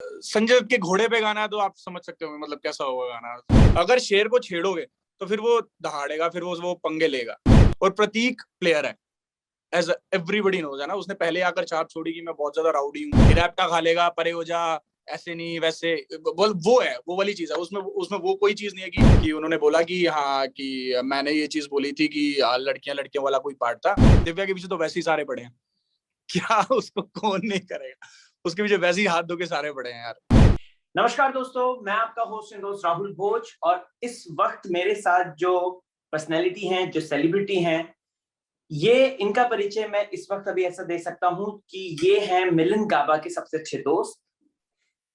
संजय दत्त के घोड़े पे गाना है तो आप समझ सकते हो मतलब कैसा होगा गाना। अगर शेर को छेड़ोगे तो फिर वो दहाड़ेगा, फिर वो पंगे लेगा। और प्रतीक प्लेयर है, एज एवरीबडी नोज है ना, उसने पहले आकर छाप छोड़ी कि मैं बहुत ज्यादा राउडी हूँ, रैप्टा खा लेगा, परे हो जा, ऐसे नहीं वैसे। वो है, वो वाली चीज है उसमें। उसमें वो कोई चीज नहीं है कि उन्होंने बोला कि हाँ कि मैंने ये चीज बोली थी कि लड़कियां लड़कियों वाला कोई पार्ट था। दिव्या के पीछे तो वैसे ही सारे पड़े हैं। क्या उसको कौन नहीं करेगा, उसके पीछे वैसे ही हाथ धो के सारे पड़े हैं यार। नमस्कार दोस्तों, मैं आपका होस्ट एंड दोस्त राहुल भोज और इस वक्त मेरे साथ जो पर्सनैलिटी हैं, जो सेलिब्रिटी हैं, ये इनका परिचय मैं इस वक्त अभी ऐसा दे सकता हूं कि ये हैं मिलिंद गाबा के सबसे अच्छे दोस्त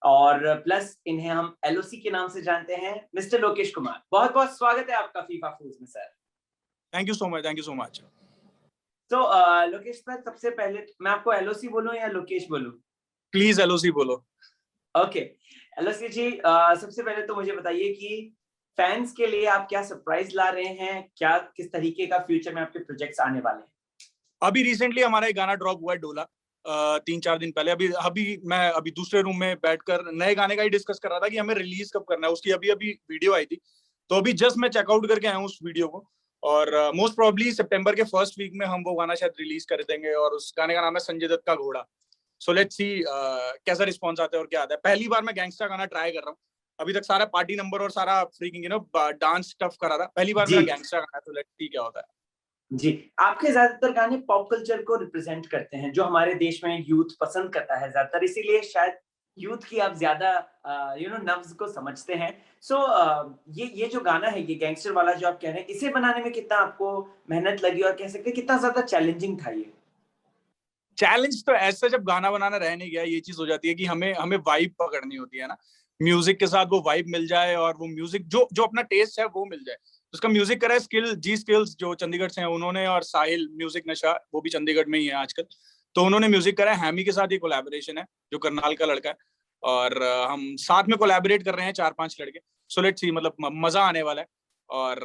और प्लस इन्हें हम एलओसी के नाम से जानते हैं, मिस्टर लोकेश कुमार। बहुत बहुत स्वागत है आपका फीफा फूड्स में sir. Thank you so much, thank you so much. तो लोकेश सर, सबसे पहले मैं आपको एलओसी बोलूं या लोकेश बोलूं? प्लीज एलओसी बोलो। ओके एलओसी जी, सबसे पहले तो मुझे बताइए कि फैंस के लिए आप क्या सरप्राइज ला रहे हैं, क्या किस तरीके का फ्यूचर में आपके प्रोजेक्ट्स आने वाले हैं? अभी रिसेंटली हमारा एक गाना ड्रॉप हुआ है, डोला, 3-4 दिन पहले। अभी दूसरे रूम में बैठकर नए गाने का ही डिस्कस कर रहा था कि हमें रिलीज कब करना है। उसकी अभी अभी वीडियो आई थी, तो अभी जस्ट मैं चेकआउट करके आया हूँ उस वीडियो को। और मोस्ट प्रोबेबली सितंबर के फर्स्ट वीक में हम वो गाना शायद रिलीज कर देंगे। और उस गाने का नाम है संजय दत्त का घोड़ा। सो लेट्स सी कैसा रिस्पॉन्स आता है और क्या आता है। पहली बार मैं गैंगस्टर गाना ट्राई कर रहा हूँ। अभी तक सारा पार्टी नंबर और सारा फ्रीकिंग डांस स्टफ करा था। पहली बार मेरा गैंगस्टर गाना है, तो लेट्स सी क्या होता है। जी, आपके ज्यादातर गाने पॉप कल्चर को रिप्रेजेंट करते हैं, जो हमारे देश में यूथ पसंद करता है ज्यादातर, इसीलिए शायद यूथ की आप ज्यादा नब्ज को समझते हैं। सो ये जो गाना है, ये गैंगस्टर वाला जो आप कह रहे हैं, इसे बनाने में कितना आपको मेहनत लगी और कह सकते हैं कितना ज्यादा चैलेंजिंग था ये? चैलेंज तो ऐसा जब गाना बनाना रह नहीं गया, ये चीज हो जाती है कि हमें हमें वाइब पकड़नी होती है ना। म्यूजिक के साथ वो वाइब मिल जाए और वो म्यूजिक जो जो अपना टेस्ट है वो मिल जाए। उसका म्यूजिक करा है स्किल्स जो चंडीगढ़ से हैं उन्होंने, और साहिल म्यूजिक नशा वो भी चंडीगढ़ में ही है आजकल। तो उन्होंने म्यूजिक करा है। हैमी के साथ ये कोलैबोरेशन है, जो करनाल का लड़का है। और हम साथ में कोलैबोरेट कर रहे हैं 4-5 लड़के। सो लेट्स सी, मतलब मजा आने वाला है। और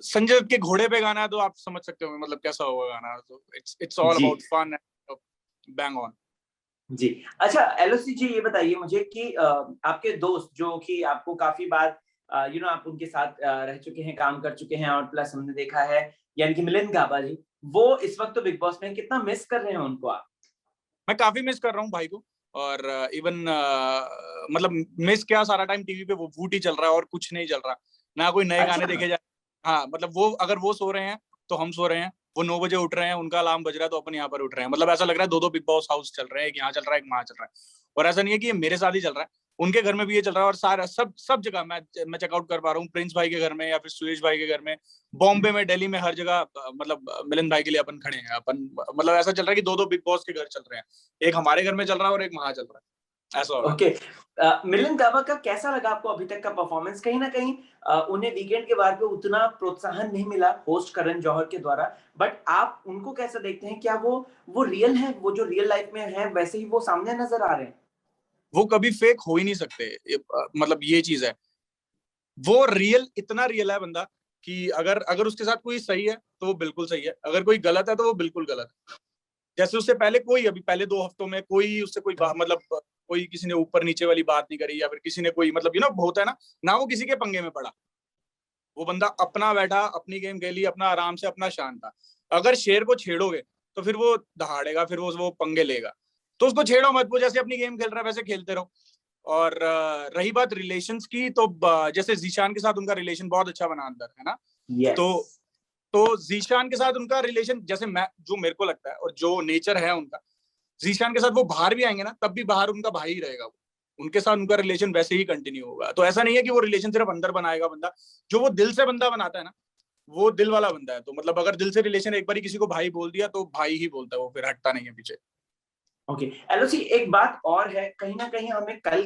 संजय दत्त के घोड़े पे गाना है तो आप समझ सकते हो मतलब कैसा होगा गाना। तो इट्स ऑल जी अबाउट फन, बैंग ऑन। जी। अच्छा एलओसी जी, ये बताइए मुझे कि आपके दोस्त जो कि आपको काफी बार आप उनके साथ रह चुके हैं, काम कर चुके हैं और प्लस हमने देखा है, यानी कि मिलिंद गाबा जी, वो इस वक्त तो बिग बॉस में, कितना मिस कर रहे हैं उनको आप? मैं काफी मिस कर रहा हूँ भाई को। और इवन मतलब मिस क्या, सारा टाइम टीवी पे वो वूट ही चल रहा है और कुछ नहीं चल रहा, ना कोई नए गाने अच्छा। देखे जाए। हाँ मतलब वो, अगर वो सो रहे हैं तो हम सो रहे हैं। वो 9 बजे उठ रहे हैं, उनका अलार्म बज रहा है तो अपन यहाँ पर उठ रहे हैं। मतलब ऐसा लग रहा है दो दो बिग बॉस हाउस चल रहे हैं, एक यहाँ चल रहा है एक वहां चल रहा है। और ऐसा नहीं है कि ये मेरे साथ ही चल रहा है, उनके घर में भी ये चल रहा है। और सारा सब सब जगह मैं चेकआउट कर पा रहा हूँ, प्रिंस भाई के घर में या फिर सुरेश भाई के घर में, बॉम्बे में, दिल्ली में, हर जगह मतलब मिलन भाई के लिए अपन खड़े हैं। अपन मतलब ऐसा चल रहा है कि दो दो बिग बॉस के घर चल रहे हैं, एक हमारे घर में चल रहा है और एक वहां चल रहा है। ऐसा होगा। ओके। मिलिंद गाबा का कैसा लगा आपको अभी तक का परफॉर्मेंस? कहीं ना कहीं उन्हें वीकेंड के बार पे उतना प्रोत्साहन नहीं मिला होस्ट करण जौहर के द्वारा, बट आप उनको कैसा देखते हैं? क्या वो रियल है, वो जो रियल लाइफ में है वैसे ही वो सामने नजर आ रहे हैं? वो कभी फेक हो ही नहीं सकते। मतलब ये चीज है, वो रियल, इतना रियल है बंदा कि अगर अगर उसके साथ कोई सही है तो वो बिल्कुल सही है, अगर कोई गलत है तो वो बिल्कुल गलत है। जैसे उससे पहले कोई, अभी पहले 2 हफ्तों में कोई उससे कोई मतलब कोई किसी ने ऊपर नीचे वाली बात नहीं करी, या फिर किसी ने कोई मतलब होता है ना वो किसी के पंगे में पड़ा। वो बंदा अपना बैठा, अपनी गेम खेली, अपना आराम से, अपना शांत था। अगर शेर को छेड़ोगे तो फिर वो दहाड़ेगा, फिर वो पंगे लेगा। तो उसको छेड़ो मत, वो जैसे अपनी गेम खेल रहा है वैसे खेलते रहो। और रही बात रिलेशंस की, तो जैसे जीशान के साथ उनका रिलेशन बहुत अच्छा बना अंदर, है ना। यस। तो तो जीशान के साथ उनका रिलेशन, जैसे मैं, जो मेरे को लगता है और जो नेचर है उनका, जीशान के साथ वो बाहर भी आएंगे ना तब भी बाहर उनका भाई ही रहेगा वो। उनके साथ उनका रिलेशन वैसे ही कंटिन्यू होगा। तो ऐसा नहीं है कि वो रिलेशन सिर्फ अंदर बनाएगा बंदा। जो वो दिल से बंदा बनाता है ना, वो दिल वाला बंदा है। तो मतलब अगर दिल से रिलेशन एक बार किसी को भाई बोल दिया तो भाई ही बोलता है, वो फिर हटता नहीं है पीछे। ओके एलओसी, एक बात और है, कहीं ना कहीं हमें कल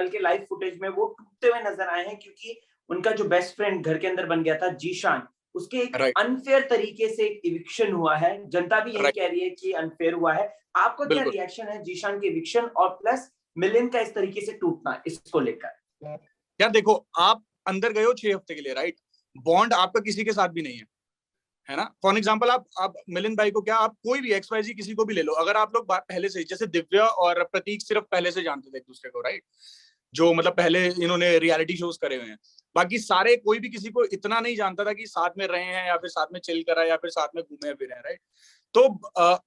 के लाइव फुटेज में वो टूटते हुए नजर आए हैं, क्योंकि उनका जो बेस्ट फ्रेंड घर के अंदर बन गया था जीशान, उसके एक राइट, अनफेयर तरीके से एक इविक्शन हुआ है। जनता भी यही राइट, कह रही है कि अनफेयर हुआ है। आपका क्या बिल्कुल। रिएक्शन है जीशान के इविक्शन और प्लस मिलिंद का इस तरीके से टूटना, इसको लेकर? यार देखो, आप अंदर गए हो 6 हफ्ते के लिए, राइट। बॉन्ड आपका किसी के साथ भी नहीं है, है ना। फॉर एग्जाम्पल आप मिलिंद भाई को क्या, आप कोई भी XYZ किसी को भी ले लो, अगर आप लोग पहले से, जैसे दिव्या और प्रतीक सिर्फ पहले से जानते थे एक दूसरे को, राइट, जो मतलब पहले इन्होंने रियलिटी शोज करे हुए हैं, बाकी सारे कोई भी किसी को इतना नहीं जानता था कि साथ में रहे हैं या फिर साथ में चिल करा या फिर साथ में घूमे फिरे हैं, राइट। तो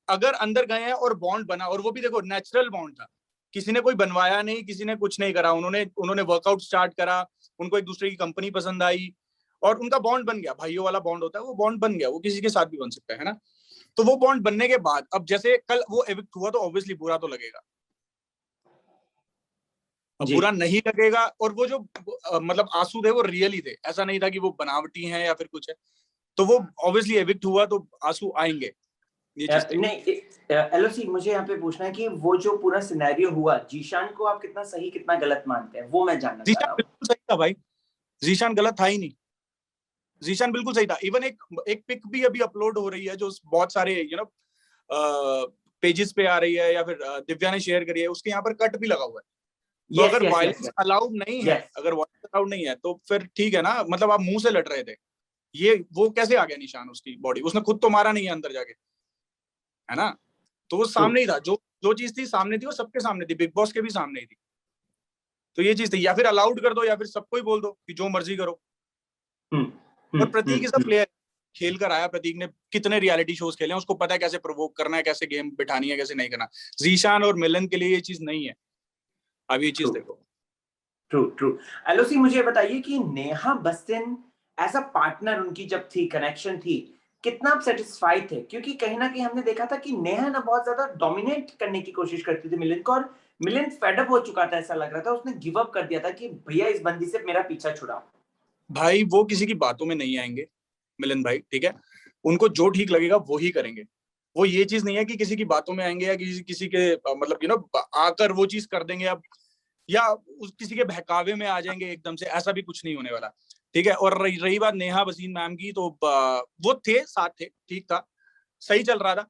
अगर अंदर गए हैं और बॉन्ड बना, और वो भी देखो नेचुरल बॉन्ड था, किसी ने कोई बनवाया नहीं, किसी ने कुछ नहीं करा, उन्होंने वर्कआउट स्टार्ट करा, उनको एक दूसरे की कंपनी पसंद आई और उनका बॉन्ड बन गया, भाइयों वाला बॉन्ड होता है, वो बॉन्ड बन गया, वो किसी के साथ भी बन सकता है ना। तो वो बॉन्ड बनने के बाद अब जैसे कल वो एविक्ट हुआ तो ऑब्वियसली बुरा तो लगेगा, बुरा नहीं लगेगा। और वो जो मतलब आंसू थे वो रियल ही थे, ऐसा नहीं था कि वो बनावटी हैं या फिर कुछ है, तो वो ऑब्वियसली एविक्ट हुआ तो आंसू आएंगे, ये चीज थी। नहीं, एलओसी मुझे यहाँ पे पूछना है कि वो जो पूरा सिनेरियो हुआ, जीशान को आप कितना सही कितना गलत मानते हैं, वो मैं जानना चाह रहा जीशान बिल्कुल सही था भाई, जीशान गलत था ही नहीं, जीशान बिल्कुल सही था। इवन एक पिक भी अभी अपलोड हो रही है जो बहुत सारे पेजेस पे आ रही है, या फिर दिव्या ने शेयर करी है, उसके यहाँ पर कट भी लगा हुआ है। तो अगर वायलेंस अलाउड नहीं है, अगर वायलेंस अलाउड नहीं है तो फिर ठीक है ना, मतलब आप मुंह से लड़ रहे थे, ये वो कैसे आ गया निशान उसकी बॉडी, उसने खुद तो मारा नहीं है अंदर जाके, है ना। तो वो सामने ही था, जो चीज थी सामने थी, वो सबके सामने थी, बिग बॉस के भी सामने ही थी। तो ये चीज थी, या फिर अलाउड कर दो या फिर सबको ही बोल दो कि जो मर्जी करो। और प्रतीक इज अ प्लेयर, खेल कर आया प्रतीक ने, कितने रियलिटी शोज खेले हैं, उसको पता है कैसे प्रोवोक करना है, कैसे गेम बिठानी है, कैसे नहीं करना। जीशान और मिलन के लिए ये चीज नहीं है, अब ये चीज देखो। ट्रू। एलओसी मुझे बताइए कि नेहा बस्तिन एज अ पार्टनर उनकी जब थी, कनेक्शन थी, कितना आप सेटिस्फाइड थे? क्योंकि कहीं ना कहीं हमने देखा था कि नेहा ना बहुत ज्यादा डोमिनेट करने की कोशिश करती थी मिलिंद को, और मिलिंद फेडअप हो चुका था, ऐसा लग रहा था उसने गिव अप कर दिया था कि भैया इस बंदी से मेरा पीछा छुड़ाओ। भाई वो किसी की बातों में नहीं आएंगे मिलन भाई, ठीक है, उनको जो ठीक लगेगा वो ही करेंगे। वो ये चीज नहीं है कि किसी की बातों में आएंगे या किसी के मतलब आकर वो चीज कर देंगे अब, या किसी के बहकावे में आ जाएंगे एकदम से, ऐसा भी कुछ नहीं होने वाला, ठीक है। और रही बात नेहा बसीन मैम की, तो वो थे साथ थे, ठीक था, सही चल रहा था,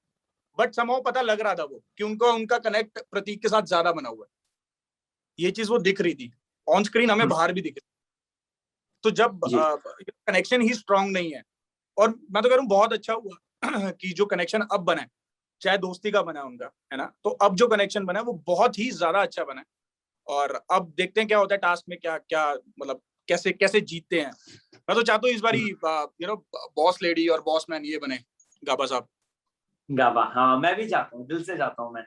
बट समहाउ पता लग रहा था वो कि उनका कनेक्ट प्रतीक के साथ ज्यादा बना हुआ है, ये चीज वो दिख रही थी ऑन स्क्रीन, हमें बाहर भी दिख रही। तो जब कनेक्शन ही स्ट्रांग नहीं है, और मैं तो कह रहा हूँ बहुत अच्छा हुआ कि जो कनेक्शन अब बना है, चाहे दोस्ती का बना है उनका, है ना, तो अब जो कनेक्शन बना है वो बहुत ही ज्यादा अच्छा बना है। और अब देखते हैं क्या होता है टास्क में, क्या क्या मतलब कैसे कैसे जीतते हैं। मैं तो चाहता हूँ इस बारी बॉस लेडी और बॉस मैन ये बने गाबा साहब। गाबा, हाँ मैं भी चाहता हूँ, दिल से चाहता हूँ मैं।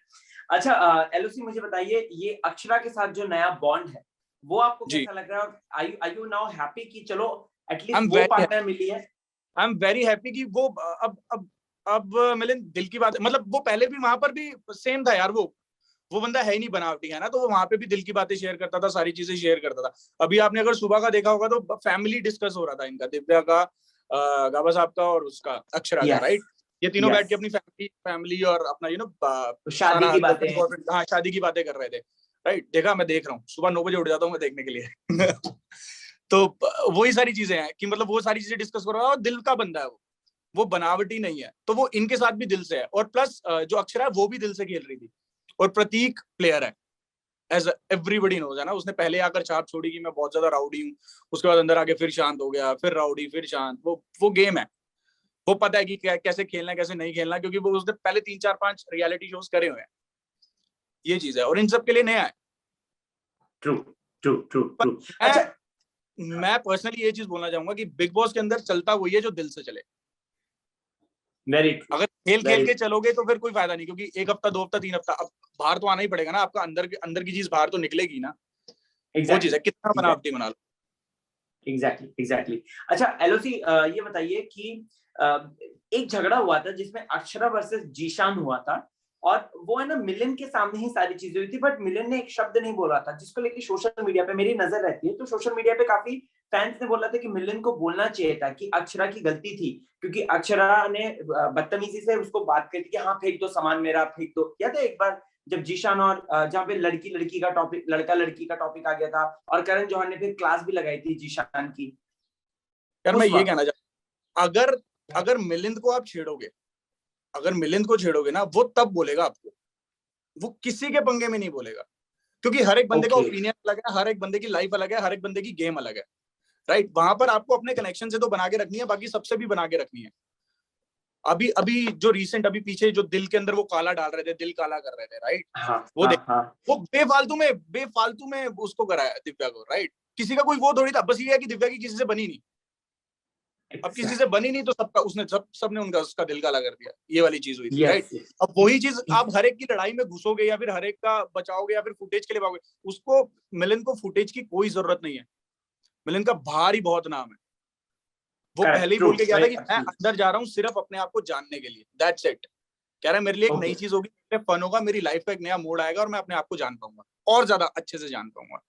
अच्छा एलओसी मुझे बताइए, ये अक्षरा के साथ जो नया बॉन्ड है वो आपको कैसा लग रहा है? आर यू नाउ हैप्पी कि चलो एटलीस्ट वो पार्टनर मिली है? आई एम वेरी हैप्पी कि वो अब मिलिंद दिल की बात, मतलब वो पहले भी वहां पर भी सेम था यार, वो बंदा है ही नहीं बनावटी, है ना, तो वो वहां पे भी दिल की बातें शेयर करता था, सारी चीजें शेयर करता था। अभी आपने अगर सुबह का देखा होगा तो फैमिली डिस्कस हो रहा था इनका, दिव्या का, गाबा साहब का और उसका अक्षरा का, राइट। ये तीनों बैठ के अपनी फैमिली और अपना शादी की बातें, हाँ शादी की बातें कर रहे थे, राइट। देखा, मैं देख रहा हूँ, सुबह 9 बजे उठ जाता हूँ मैं देखने के लिए तो वही सारी चीजें हैं कि मतलब वो सारी चीजें डिस्कस कर रहा है, और दिल का बंदा है वो बनावटी नहीं है, तो वो इनके साथ भी दिल से है। और प्लस जो अक्षरा है वो भी दिल से खेल रही थी, और प्रतीक प्लेयर है, एज एवरीबडी नोज, है ना, उसने पहले आकर छाप छोड़ी कि मैं बहुत ज्यादा राउडी हूँ, उसके बाद अंदर आके फिर शांत हो गया, फिर राउडी, फिर शांत। वो गेम है, वो पता है कि कैसे खेलना है कैसे नहीं खेलना, क्योंकि वो उसने पहले 3 4 5 रियलिटी शोज करे हुए हैं, ये चीज है, और इन सब के लिए नया है। ट्रू। अच्छा, मैं पर्सनली ये चीज बोलना चाहूंगा कि बिग बॉस के अंदर चलता वही है जो दिल से चले। अगर खेल के चलोगे तो फिर कोई फायदा नहीं, क्योंकि 1 हफ्ता 2 हफ्ता 3 हफ्ता अब बाहर तो आना ही पड़ेगा ना, आपका अंदर की चीज बाहर तो निकलेगी ना। वो चीज है, कितना बनावटी बना लो। एग्जैक्टली। अच्छा एलओसी, ये बताइए कि एक झगड़ा हुआ था जिसमें अक्षरा वर्सेस जीशान हुआ था, और वो है ना मिलिन के सामने ही सारी चीजें हुई थी, बट मिलिन ने एक शब्द नहीं बोला था, जिसको लेके सोशल मीडिया पे मेरी नजर रहती है। तो सोशल मीडिया पे काफी फैंस ने बोला था कि मिलिन को बोलना चाहिए था कि अक्षरा की गलती थी, क्योंकि अक्षरा ने बदतमीजी से उसको बात करी थी कि हाँ फेंक दो सामान मेरा, फेंक दो। याद है एक बार जब जीशान और जहाँ पे लड़की का टॉपिक, लड़का लड़की का टॉपिक आ गया था, और करण जौहर ने फिर क्लास भी लगाई थी जीशान की। यार मैं ये कहना चाहता हूँ, अगर मिलिंद को आप छेड़ोगे, अगर मिलिंद को छेड़ोगे ना, वो तब बोलेगा आपको, वो किसी के पंगे में नहीं बोलेगा, क्योंकि हर एक बंदे का ओपिनियन अलग है, हर एक बंदे की लाइफ अलग है, हर एक बंदे की गेम अलग है, राइट। वहां पर आपको अपने कनेक्शन से तो बना के रखनी है, बाकी सबसे भी बना के रखनी है। अभी अभी जो रिसेंट अभी पीछे जो दिल के अंदर वो काला डाल रहे थे, दिल काला कर रहे थे, राइट? हाँ, वो हाँ, हाँ, वो बेफालतू में उसको कराया दिव्या को, राइट? किसी का कोई वो थोड़ी था, बस ये है कि दिव्या की किसी से बनी नहीं। अब किसी से बनी नहीं तो सबका उसने सबने उनका उसका दिल काला कर दिया, ये वाली चीज हुई थी, राइट? अब वही चीज आप हर एक की लड़ाई में घुसोगे या फिर हर एक का बचाओगे या फिर फुटेज के लिए पाओगे, उसको मिलन को फुटेज की कोई जरूरत नहीं है। मिलन का भारी बहुत नाम है, वो पहले ही बोल के गया था कि मैं अंदर जा रहा हूँ सिर्फ अपने आप को जानने के लिए, दैट्स इट। कह रहा है मेरे लिए एक नई चीज होगी, फन होगा, मेरी लाइफ का एक नया मोड़ आएगा और मैं अपने आप को जान पाऊंगा और ज्यादा अच्छे से जान पाऊंगा।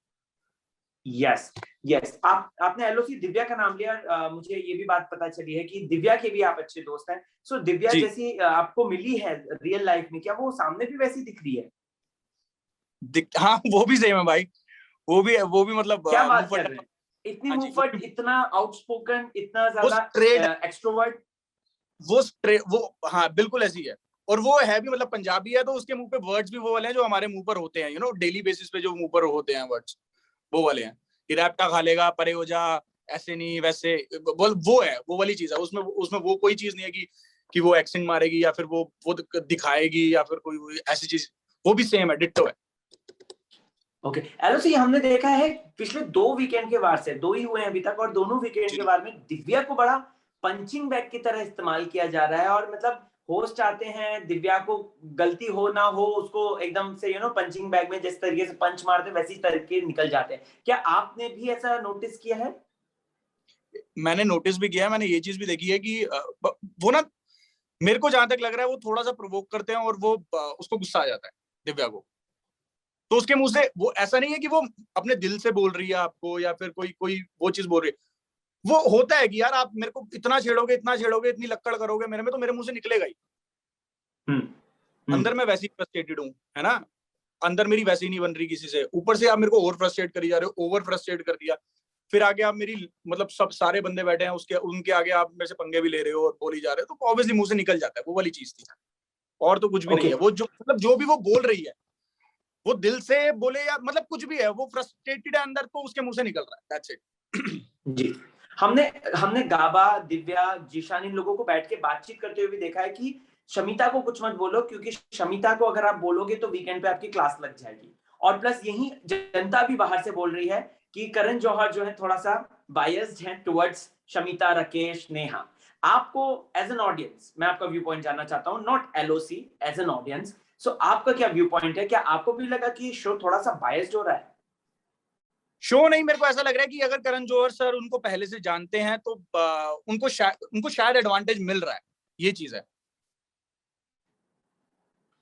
Yes, yes. आपने एलओसी दिव्या का नाम लिया, मुझे ये भी बात पता चली है कि दिव्या के भी आप अच्छे दोस्त हैं। सो दिव्या जैसी आपको मिली है रियल लाइफ में, क्या वो सामने भी वैसी दिख रही है? हाँ, वो भी सेम है भाई, वो भी मतलब क्या बात कर रहे हैं? इतनी मुंहफट, इतना आउटस्पोकन, इतना ज्यादा एक्सट्रोवर्ट। वो हाँ बिल्कुल ऐसी है। और वो है भी मतलब पंजाबी है, तो उसके मुंह पे वर्ड्स भी वो वाले हैं जो हमारे मुंह पर होते हैं, यू नो, डेली बेसिस पे जो मुंह पर होते हैं वर्ड्स, वो वाले हैं कि रैप्टा खा लेगा, परे हो जा, ऐसे नहीं वैसे, वो है, वो वाली चीज है उसमें। उसमें वो कोई चीज नहीं है कि वो एक्सेंट मारेगी या फिर वो दिखाएगी या फिर कोई ऐसी चीज, वो भी सेम है, डिट्टो है। ओके, एलओसी हमने देखा है पिछले 2 वीकेंड के वार से, 2 ही हुए हैं अभी तक, और दोनों वीकेंड के वार में दिव्या को बड़ा पंचिंग बैग की तरह इस्तेमाल किया जा रहा है। और मतलब होस्ट आते हैं, दिव्या को गलती हो ना हो उसको एकदम से पंचिंग बैग में जिस तरीके से पंच मारते वैसी तरीके निकल जाते हैं। क्या आपने भी ऐसा नोटिस किया है? मैंने नोटिस भी किया है, मैंने ये चीज भी देखी है कि वो ना, मेरे को जहां तक लग रहा है वो थोड़ा सा प्रोवोक करते हैं और वो उसको गुस्सा आ जाता है दिव्या को, तो उसके मुंह से वो ऐसा नहीं है कि वो अपने दिल से बोल रही है आपको या फिर कोई कोई वो चीज बोल रही है। वो होता है कि यार आप मेरे को इतना छेड़ोगे इतनी लक्कड़ करोगे मेरे में, तो मेरे मुंह से निकलेगा ही। अंदर मैं वैसे ही फ्रस्ट्रेटेड हूँ, है ना, अंदर मेरी वैसी नहीं बन रही किसी से, ऊपर से आप मेरे को ओवर फ्रस्ट्रेट करी जा रहे हो, ओवर फ्रस्ट्रेट कर दिया, फिर आगे आप मेरी मतलब सब सारे बंदे बैठे हैं उसके उनके आगे आप मेरे से पंगे भी ले रहे हो और बोली जा रहे हो, तो ऑब्वियसली मुंह से निकल जाता है। वो वाली चीज थी, और तो कुछ भी नहीं है। वो जो मतलब जो भी वो बोल रही है वो दिल से बोले या मतलब कुछ भी है, वो फ्रस्ट्रेटेड है अंदर, तो उसके मुंह से निकल रहा है, दैट्स इट। जी, हमने गाबा, दिव्या, जीशान इन लोगों को बैठ के बातचीत करते हुए भी देखा है कि शमिता को कुछ मत बोलो, क्योंकि शमिता को अगर आप बोलोगे तो वीकेंड पे आपकी क्लास लग जाएगी। और प्लस यही जनता भी बाहर से बोल रही है कि करण जौहर जो है थोड़ा सा बायस्ड है टुवर्ड्स शमिता, राकेश, नेहा। आपको एज एन ऑडियंस मैं आपका व्यू पॉइंट जानना चाहता हूँ, not LOC, as an audience. So आपका क्या व्यू पॉइंट है? क्या आपको भी लगा कि शो थोड़ा सा बायस्ड हो रहा है? शो नहीं, मेरे को ऐसा लग रहा है कि अगर करण जौहर सर उनको पहले से जानते हैं तो उनको शायद एडवांटेज मिल रहा है, ये चीज है।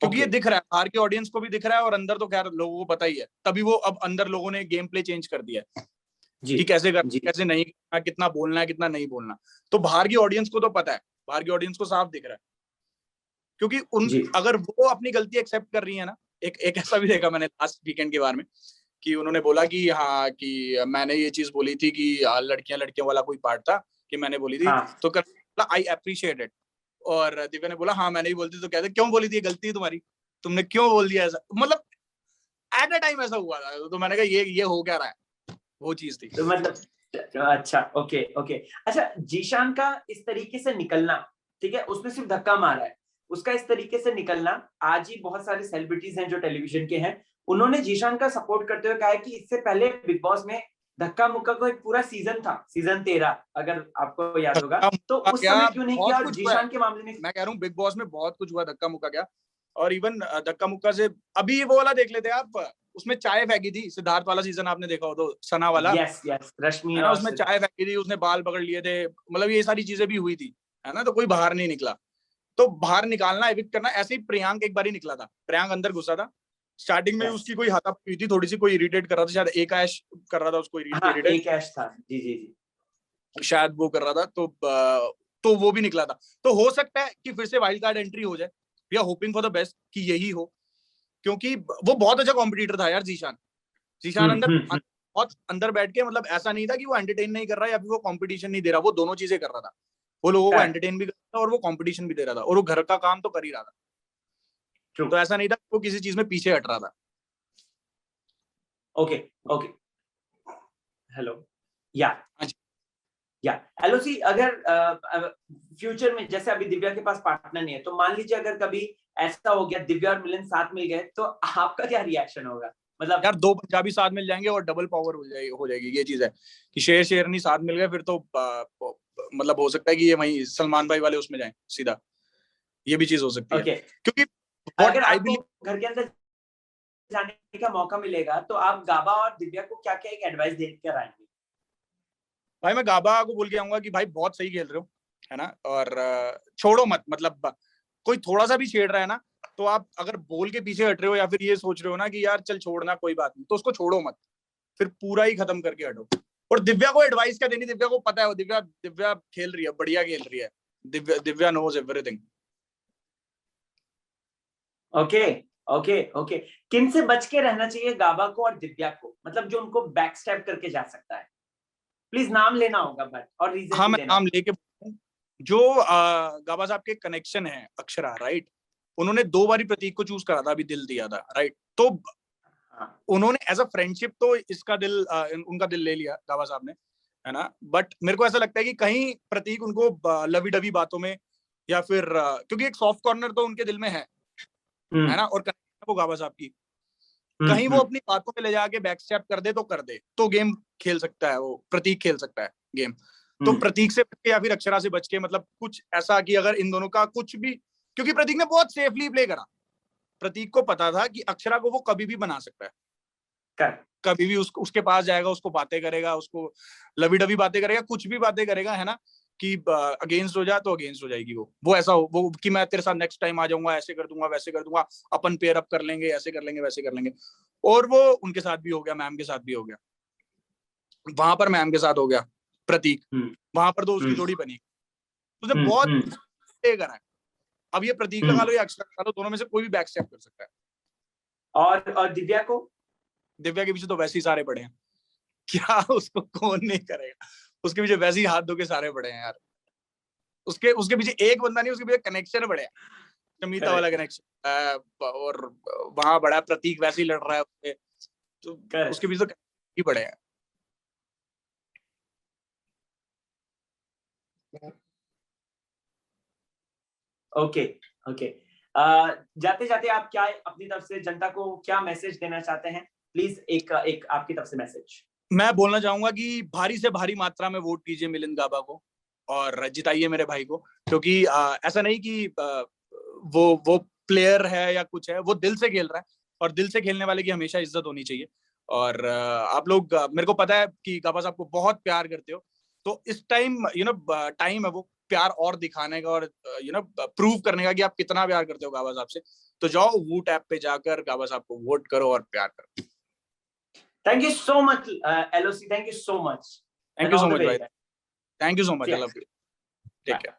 क्योंकि ये दिख रहा है, बाहर के ऑडियंस को भी दिख रहा है और अंदर तो खैर लोगों को पता ही है, तभी वो अब अंदर लोगों ने गेम प्ले चेंज कर दिया है कि कैसे करना, कैसे नहीं करना, कितना बोलना है कितना नहीं बोलना। तो बाहर की ऑडियंस को तो पता है, बाहर की ऑडियंस को साफ दिख रहा है, क्योंकि अगर वो अपनी गलती एक्सेप्ट कर रही है ना, एक ऐसा भी देखा मैंने लास्ट वीकेंड के बारे में कि उन्होंने बोला कि हाँ कि मैंने ये चीज बोली थी कि लड़कियों वाला कोई पार्ट था कि मैंने बोली थी, तो आई अप्रिशिएट इट। और दिव्या ने बोला हाँ मैंने ही बोलती, तो कहते क्यों बोली थी, गलती है तुम्हारी, तुमने क्यों बोल दिया ऐसा, मतलब एट अ टाइम ऐसा हुआ था। तो मैंने कहा ये हो क्या रहा है, वो चीज थी। तो मतलब अच्छा, ओके, ओके। अच्छा, जीशान का इस तरीके से निकलना, ठीक है, उसने सिर्फ धक्का मारा है, उसका इस तरीके से निकलना, आज ही बहुत सारे सेलिब्रिटीज हैं जो टेलीविजन के हैं, उन्होंने जीशान का सपोर्ट करते हुए कहा है कि इससे पहले बिग बॉस में धक्का मुक्का को एक पूरा सीजन था, सीजन 13, अगर आपको याद होगा, तो उस समय क्यों नहीं किया? और जीशान के मामले में मैं कह रहा हूँ बिग बॉस में बहुत कुछ हुआ, धक्का मुक्का क्या, और इवन धक्का मुक्का से अभी वो वाला देख लेते आप, उसमें चाय फेंकी थी, सिद्धार्थ वाला सीजन आपने देखा हो तो, सना वाला, यस, रश्मि, है ना, उसमें चाय फेंकी थी, उसने बाल पकड़ लिए थे, मतलब ये सारी चीजें भी हुई थी, है ना, तो कोई बाहर नहीं निकला। तो बाहर निकालना, एविक्ट करना, ऐसे ही प्रियांक एक बार ही निकला था, प्रियांक अंदर घुसा था, स्टार्टिंग में उसकी कोई हाथापाई हुई थी, थोड़ी सी कोई इरिटेट कर रहा था, शायद एक ऐश कर रहा था उसको इरिटेट, एक ऐश था, जी जी जी, शायद वो कर रहा था, तो वो भी निकला था। तो हो सकता है कि फिर से वाइल्ड कार्ड एंट्री हो जाए, we are hoping for the best कि यही हो, क्योंकि वो बहुत अच्छा कॉम्पिटिटर था यार जीशान अंदर बहुत अंदर बैठ के, मतलब ऐसा नहीं था कि वो एंटरटेन नहीं कर रहा या फिर वो कंपटीशन नहीं दे रहा, वो दोनों चीजें कर रहा था, वो लोगों को एंटरटेन भी कर रहा था और वो कंपटीशन भी दे रहा था, और वो घर का काम तो कर ही रहा था। तो ऐसा नहीं था वो किसी चीज में पीछे हट रहा था। ओके, ओके, हेलो, या या एलओसी, अगर फ्यूचर में जैसे अभी दिव्या के पास पार्टनर नहीं है, तो मान लीजिए अगर कभी ऐसा हो गया दिव्या और मिलन साथ मिल गए, तो आपका क्या रिएक्शन होगा? मतलब यार 2 पंजाबी साथ मिल जाएंगे और डबल पावर हो जाएगी। ये चीज है कि शेरनी साथ मिल गए, फिर तो मतलब हो सकता है कि ये वही सलमान भाई वाले उसमें जाएं सीधा। ये भी चीज हो सकती है, क्योंकि व्हाट अगर आई आपको बिलीव, घर के अंदर जाने का मौका मिलेगा तो आप गाबा और दिव्या को क्या क्या एक एडवाइस देकर आएंगे? भाई मैं गाबा को बोल के आऊंगा कि भाई बहुत सही खेल रहे हो, है ना, और छोड़ो मत, मतलब कोई थोड़ा सा भी छेड़ रहा है ना, तो आप अगर बोल के पीछे हट रहे हो या फिर ये सोच रहे हो ना कि यार चल छोड़ना कोई बात नहीं, तो उसको छोड़ो मत, फिर पूरा ही खत्म करके हटो। और दिव्या को एडवाइस क्या देनी, दिव्या को पता है, वो दिव्या खेल रही है, बढ़िया खेल रही है। Divya knows everything. Okay okay okay. किन से बच के रहना चाहिए गाबा को और दिव्या को, मतलब जो उनको बैक स्टेप करके जा सकता है? प्लीज नाम लेना होगा बट, और रीजन हाँ भी मैं देना नाम होगा। लेके, जो गाबा साहब के कनेक्शन है अक्षरा, राइट, उन्होंने 2 बारी प्रतीक को चूज करा था, अभी दिल दिया था, राइट, तो हाँ। उन्होंने एज अ फ्रेंडशिप तो इसका दिल उनका दिल ले लिया गाबा साहब ने, है ना, बट मेरे को ऐसा लगता है कि कहीं प्रतीक उनको लवी डवी बातों में या फिर क्योंकि एक सॉफ्ट कॉर्नर तो उनके दिल में है ना, और वो गाबा साहब की, कहीं वो अपनी बातों में ले जाके बैक स्टेप कर दे तो गेम खेल सकता है, वो प्रतीक खेल सकता है गेम। तो प्रतीक से बच के या फिर अक्षरा से बच के, मतलब कुछ ऐसा कि अगर इन दोनों का कुछ भी, क्योंकि प्रतीक ने बहुत सेफली प्ले करा, प्रतीक को पता था कि अक्षरा को वो कभी भी बना सकता है, कभी भी उसके पास जाएगा, उसको बातें करेगा, उसको लवी डवी बातें करेगा, कुछ भी बातें करेगा, है ना, कि अगेंस्ट हो जाए तो अगेंस्ट हो जाएगी वो ऐसा हो वो कि मैं तेरे साथ नेक्स्ट टाइम आ जाऊंगा, ऐसे कर दूंगा, वैसे कर दूंगा, अपन पेयर अप कर लेंगे, ऐसे कर लेंगे, वैसे कर लेंगे। और वो उनके साथ भी हो गया, मैम के साथ भी हो गया, वहां पर मैम के साथ हो गया प्रतीक, वहां पर तो उसकी जोड़ी बनी, उसने बहुत प्ले करा है। अब ये प्रतीक लगा लो या अक्षर लगा लो, दोनों में से कोई भी बैक स्टेप कर सकता है। और दिव्या को, दिव्या के पीछे तो वैसे ही सारे पड़े हैं, क्या उसको कौन नहीं करेगा, उसके पीछे वैसे ही हाथ धो के सारे पड़े हैं यार, उसके पीछे एक बंदा नहीं, उसके पीछे कनेक्शन बड़े हैं, शमीता वाला कनेक्शन, और वहां बड़ा प्रतीक वैसे ही लड़ रहा है, तो उसके पीछे तो ही बड़े हैं। Okay okay. जाते जाते आप क्या अपनी तरफ से जनता को क्या मैसेज देना चाहते हैं? प्लीज एक आपकी तरफ से मैसेज। मैं बोलना चाहूंगा कि भारी से भारी मात्रा में वोट कीजिए मिलिंद गाबा को और जिताइए मेरे भाई को, क्योंकि ऐसा नहीं कि वो प्लेयर है या कुछ है, वो दिल से खेल रहा है, और दिल से खेलने वाले की हमेशा इज्जत होनी चाहिए। और आप लोग, मेरे को पता है कि गाबा साहब को बहुत प्यार करते हो, तो इस टाइम टाइम है वो प्यार और दिखाने का, और प्रूव करने का कि आप कितना प्यार करते हो गाबा साहब से। तो जाओ वोट ऐप पे जाकर गाबा साहब को वोट करो और प्यार करो। Thank you so much, LOC. Thank you so much. Thank you so much भाई, thank you so much, I love you, take care.